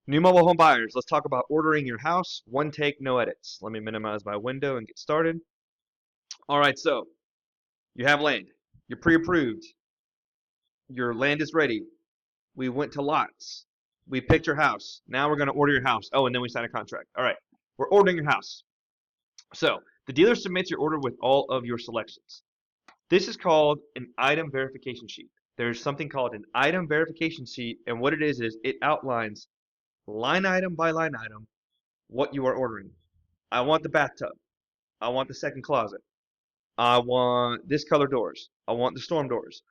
New mobile home buyers, let's talk about ordering your house. One take, no edits. Let me minimize my window and get started. All right, so you have land. You're pre-approved. Your land is ready. We went to lots. We picked your house. Now we're going to order your house. Oh, and then we sign a contract. All right, we're ordering your house. So the dealer submits your order with all of your selections. This is called an item verification sheet. There's something called an item verification sheet, and what it is it outlines line item by line item what you are ordering. I want the bathtub. I want the second closet. I want this color doors. I want the storm doors.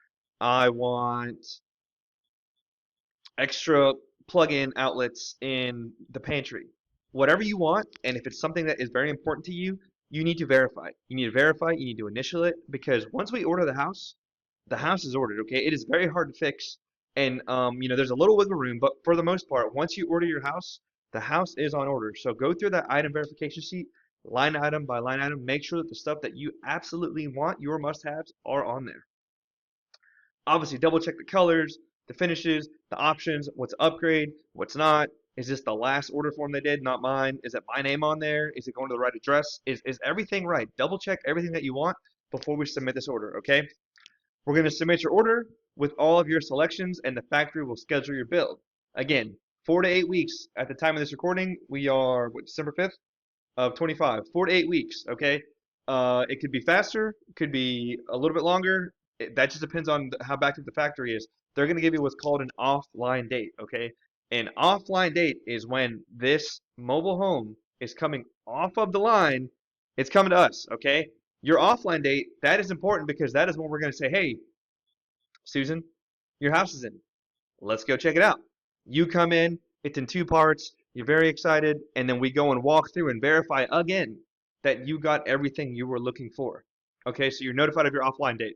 I want extra plug-in outlets in the pantry. Whatever you want, and if it's something that is very important to you, you need to verify. You need to verify, you need to initial it, because once we order the house is ordered, okay? It is very hard to fix, and there's a little wiggle room, but for the most part, once you order your house, the house is on order. So go through that item verification sheet, line item by line item, make sure that the stuff that you absolutely want, your must-haves, are on there. Obviously, double check the colors, the finishes, the options, what's upgrade, what's not. Is this the last order form they did, not mine? Is it my name on there? Is it going to the right address? Is everything right? Double check everything that you want before we submit this order, okay? We're going to submit your order with all of your selections, and the factory will schedule your build. Again, 4 to 8 weeks at the time of this recording. We are, December 5th of 25. 4 to 8 weeks, okay? It could be faster, could be a little bit longer. That just depends on how backed up the factory is. They're going to give you what's called an offline date, okay? An offline date is when this mobile home is coming off of the line. It's coming to us, okay? Your offline date, that is important because that is when we're going to say, hey, Susan, your house is in. Let's go check it out. You come in, it's in 2 parts, you're very excited, and then we go and walk through and verify again that you got everything you were looking for. Okay, so you're notified of your offline date.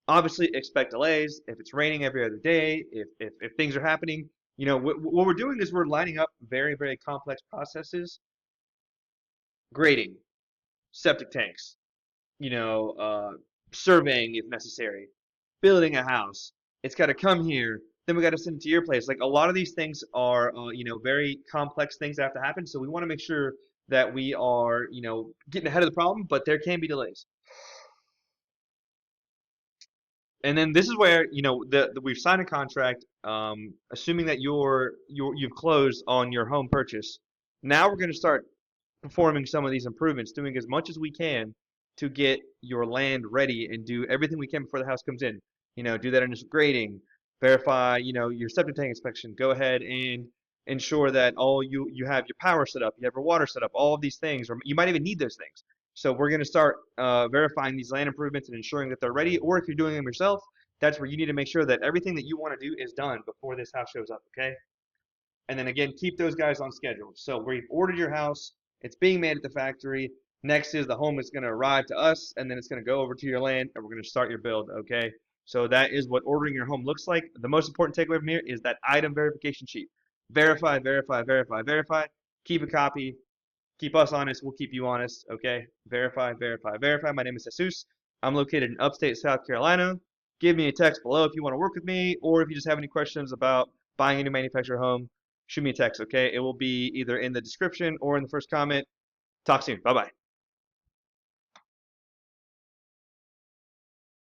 Obviously, expect delays. If it's raining every other day, if things are happening, what we're doing is we're lining up very, very complex processes. Grading, septic tanks, surveying if necessary, building a house. It's got to come here. Then we got to send it to your place. Like a lot of these things are, very complex things that have to happen. So we want to make sure that we are, getting ahead of the problem, but there can be delays. And then this is where we've signed a contract, assuming that you've closed on your home purchase. Now we're going to start performing some of these improvements, doing as much as we can to get your land ready and do everything we can before the house comes in. Do that initial grading, verify, your septic tank inspection. Go ahead and ensure that you have your power set up, you have your water set up, all of these things, or you might even need those things. So we're going to start verifying these land improvements and ensuring that they're ready. Or if you're doing them yourself, that's where you need to make sure that everything that you want to do is done before this house shows up, okay? And then again, keep those guys on schedule. So we've ordered your house, it's being made at the factory. Next is the home is going to arrive to us, and then it's going to go over to your land, and we're going to start your build, okay? So that is what ordering your home looks like. The most important takeaway from here is that item verification sheet. Verify, verify, verify, verify. Keep a copy. Keep us honest. We'll keep you honest. Okay. Verify, verify, verify. My name is Jesus. I'm located in Upstate, South Carolina. Give me a text below if you want to work with me, or if you just have any questions about buying a new manufactured home, shoot me a text. Okay. It will be either in the description or in the first comment. Talk soon. Bye bye.